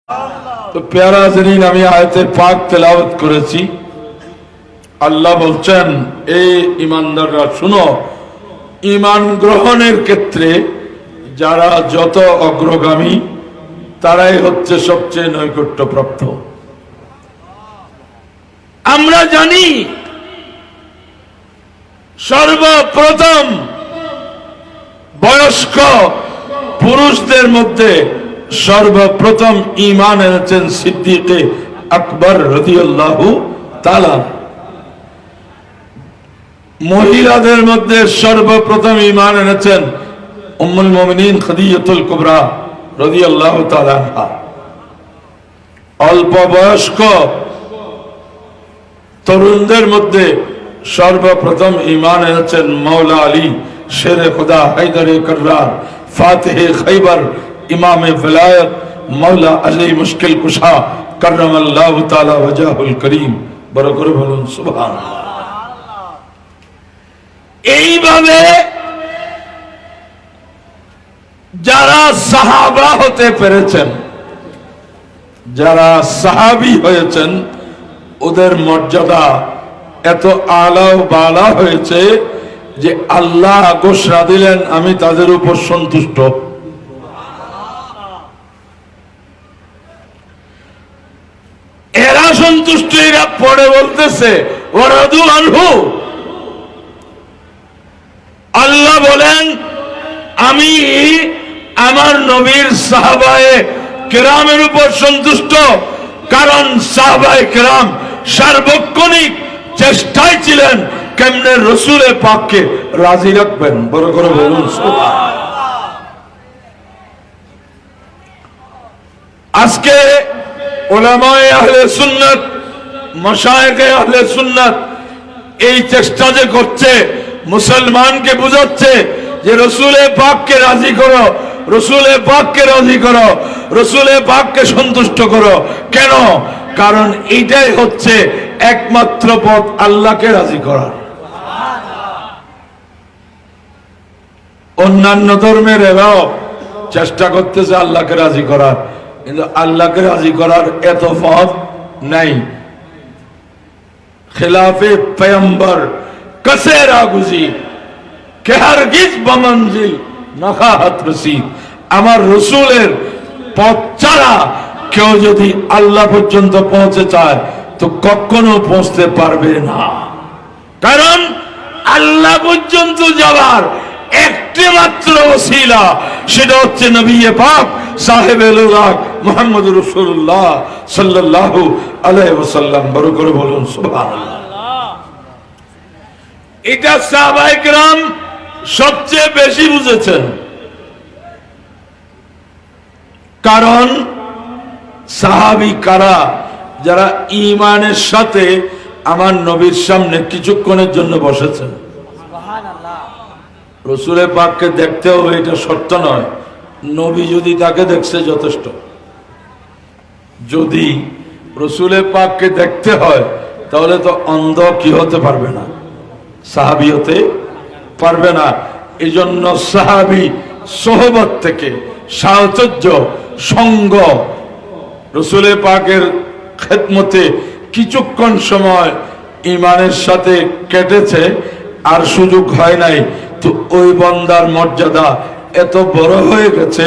তো প্যারা হাজরিন, আমি আয়াতে পাক তেলাওয়াত করেছি। আল্লাহ বলছেন, এই ঈমানদাররা শুনো, ঈমান গ্রহণের ক্ষেত্রে যারা যত অগ্রগামী তারাই হচ্ছে সবচেয়ে নৈকট্যপ্রাপ্ত। আমরা জানি সর্বপ্রথম বয়স্ক পুরুষদের মধ্যে সর্বপ্রথম ঈমান এনেছেন সিদ্দিকে আকবর রাদিয়াল্লাহু তাআলা। মহিলাদের মধ্যে সর্বপ্রথম ঈমান এনেছেন উম্মুল মুমিনিন খাদিজাতুল কুবরা রাদিয়াল্লাহু তাআলা আনহা। অল্প বয়স্ক তরুণদের মধ্যে সর্বপ্রথম ঈমান এনেছেন মাওলা আলী শেরে খুদা হায়দারে কর্রার ফাতিহে খাইবার ইমামে ভিলায়ত মাওলা আলী মুশকিল কুশা কররামাল্লাহু তাআলা ওয়াজহুল করিম। বড় করে বলুন সুবহানাল্লাহ। এইভাবে যারা সাহাবা হতে পেরেছেন, যারা সাহাবী হয়েছেন, ওদের মর্যাদা এত আলা বালা হয়েছে যে আল্লাহ ঘোষণা দিলেন, আমি তাদের উপর সন্তুষ্ট। এরা সন্তুষ্ট, এরা পড়ে বলতেছে ওয়ারাদু আনহু। আল্লাহ বলেন, আমি আমার নবীর সাহাবায়ে কেরামের উপর সন্তুষ্ট, কারণ সাহাবায়ে কেরাম সার্বক্ষণিক চেষ্টায় ছিলেন কেমনে রসুলে পাককে রাজি রাখবেন। বড় করে বলুন সুবহানাল্লাহ। আজকে উলামায়ে আহলে সুন্নাত, মাশায়েখে আহলে সুন্নাত এই চেষ্টা যে করছে, মুসলমানকে বুঝাচ্ছে যে রসুলে পাককে রাজি করো, রসুলে পাককে রাজি করো, রসুলে পাককে সন্তুষ্ট করো। কেন? কারণ এইটাই হচ্ছে একমাত্র পথ আল্লাহকে রাজি করার। অন্যান্য ধর্মের এরাও চেষ্টা করতেছে আল্লাহকে রাজি করার, কিন্তু আল্লাহকে রাজি করার এত পথ নাই। খিলাফে পয়গম্বর কসে রাগুজি কে হারগিজ বমঞ্জিল নখাহাত রসিদ। আমার রসুলের পথ ছাড়া কেউ যদি আল্লাহ পর্যন্ত পৌঁছে চায় তো কখনো পৌঁছতে পারবে না। কারণ আল্লাহ পর্যন্ত যাওয়ার একটি মাত্র ওসিলা, সেটা হচ্ছে নবী পাক সাহেবেল উলাগ মুহাম্মদুর রাসূলুল্লাহ সাল্লাল্লাহু আলাইহি ওয়াসাল্লাম। বড় করে বলুন সুবহানাল্লাহ। এটা সাহাবায়ে কেরাম সবচেয়ে বেশি বুঝেছেন, কারণ সাহাবী কারা? যারা ঈমানের সাথে আমার নবীর সামনে কিছুক্ষণের জন্য বসেছেন। রসুলের পাককে দেখতে হবে এটা শর্ত নয়, নবী যদি তাকে দেখছে যথেষ্ট। যদি রসুলের পাককে দেখতে হয় তাহলে তো অন্ধ কি হতে পারবে না, সাহাবী হতে পারবে না। এই জন্য সাহাবী সোহবত থেকে সাহচর্য সঙ্গ রসুলের পাকের খেদমতে কিছুক্ষণ সময় ঈমানের সাথে কেটেছে, আর সুযোগ হয় নাই, তো ওই বান্দার মর্যাদা এত বড় হয়ে গেছে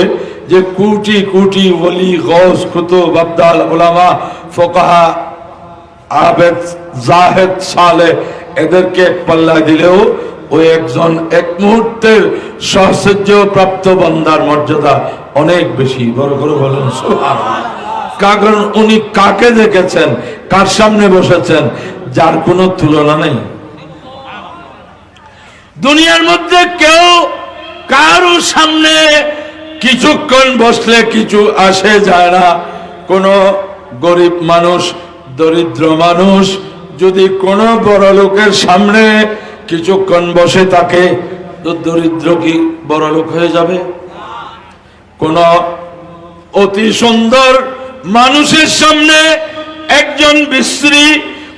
যে কোটি কোটি ওলি গৌস কুতুব আবদাল উলামা ফুকাহা আবেদ জাহেদ সালেহ এদেরকে এক পাল্লা দিলেও ওই একজন এক মুহূর্তের সাহচর্য প্রাপ্ত বান্দার মর্যাদা অনেক বেশি। বড় করে বলেন সুবহানাল্লাহ। কারণ উনি কাকে দেখেছেন, কার সামনে বসেছেন, যার কোনো তুলনা নেই। দুনিয়ার মধ্যে কেউ কারো সামনে কিছুক্ষণ বসলে কিছু আসে যায় না। কোন গরিব মানুষ, দরিদ্র মানুষ যদি কোন বড় লোকের সামনে কিছুক্ষণ বসে থাকে তো দরিদ্র কি বড় লোক হয়ে যাবে? কোন অতি সুন্দর মানুষের সামনে একজন বিশ্রী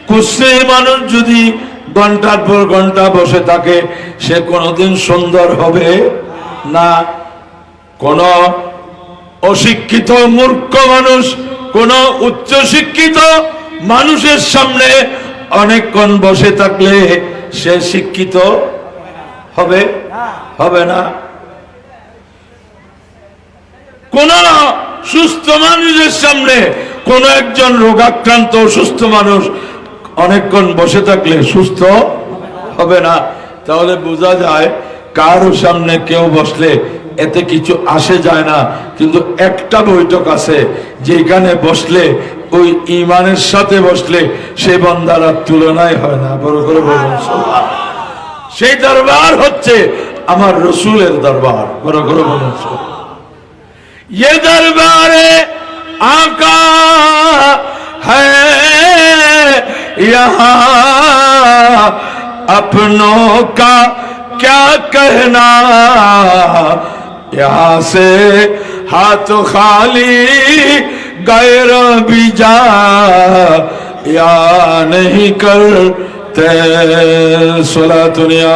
কুশ্রী মানুষ যদি ঘন্টার পর ঘন্টা বসে থাকে, সে কোনদিন সুন্দর হবে না। কোন অশিক্ষিত মূর্খ মানুষ কোন উচ্চ শিক্ষিত মানুষের সামনে অনেকক্ষণ বসে থাকলে সে শিক্ষিত হবে হবে না। কোন সুস্থ মানুষের সামনে কোন একজন রোগাক্রান্ত অসুস্থ মানুষ অনেকক্ষণ বসে থাকলে সুস্থ হবে না। তাহলে বোঝা যায় কারো সামনে কেউ বসলে এতে কিছু আসে যায় না, কিন্তু একটা বৈঠক আছে যেখানে বসলে ওই ইমানের সাথে বসলে সে বান্দার তুলনায় হয় না। বড় করে বলুন সুবহানাল্লাহ। সেই দরবার হচ্ছে আমার রসুলের দরবার। বড় করে বলুন সুবহানাল্লাহ। ये दरबार आका है यहाँ अपनों का क्या कहना, यहाँ से हाथ खाली गैर भी जा या नहीं करते सलातुनिया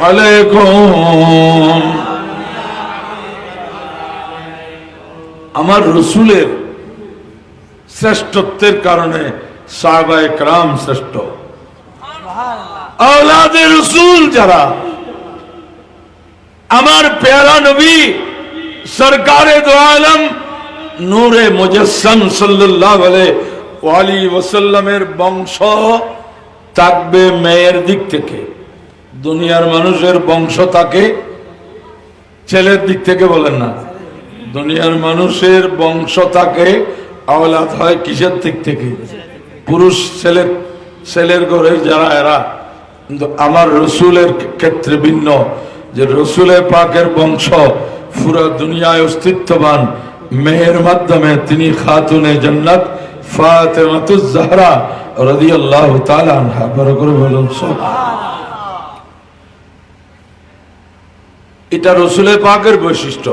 अलैकुम। আমার রসুলের শ্রেষ্ঠত্বের কারণে সাহাবায়ে কেরাম শ্রেষ্ঠ। আওলাদে রসুল যারা, আমার প্যারা নবী সরকারে দো আলম নূরে মুজাসসাম সাল্লাল্লাহু আলাইহি ওয়াসাল্লামের বংশ থাকবে মেয়ের দিক থেকে। দুনিয়ার মানুষের বংশ থাকে ছেলের দিক থেকে, বলেন না? দুনিয়ার মানুষের বংশ থাকে, আওলাদ হয় কিসের দিক থেকে? পুরুষ ছেলের ঘরের যারা এরা। কিন্তু আমার রসুলের ক্ষেত্রে ভিন্ন, যে রসুলের পাকের বংশ পুরো দুনিয়ায় অস্তিত্ববান মেয়ের মাধ্যমে। তিনি খাতুনে জান্নাত ফাতেমাতুজ জাহরা রাদিয়াল্লাহু তাআলা আনহা। বড় করে বলুন সুবহানাল্লাহ। এটা রসুলের পাকের বৈশিষ্ট্য।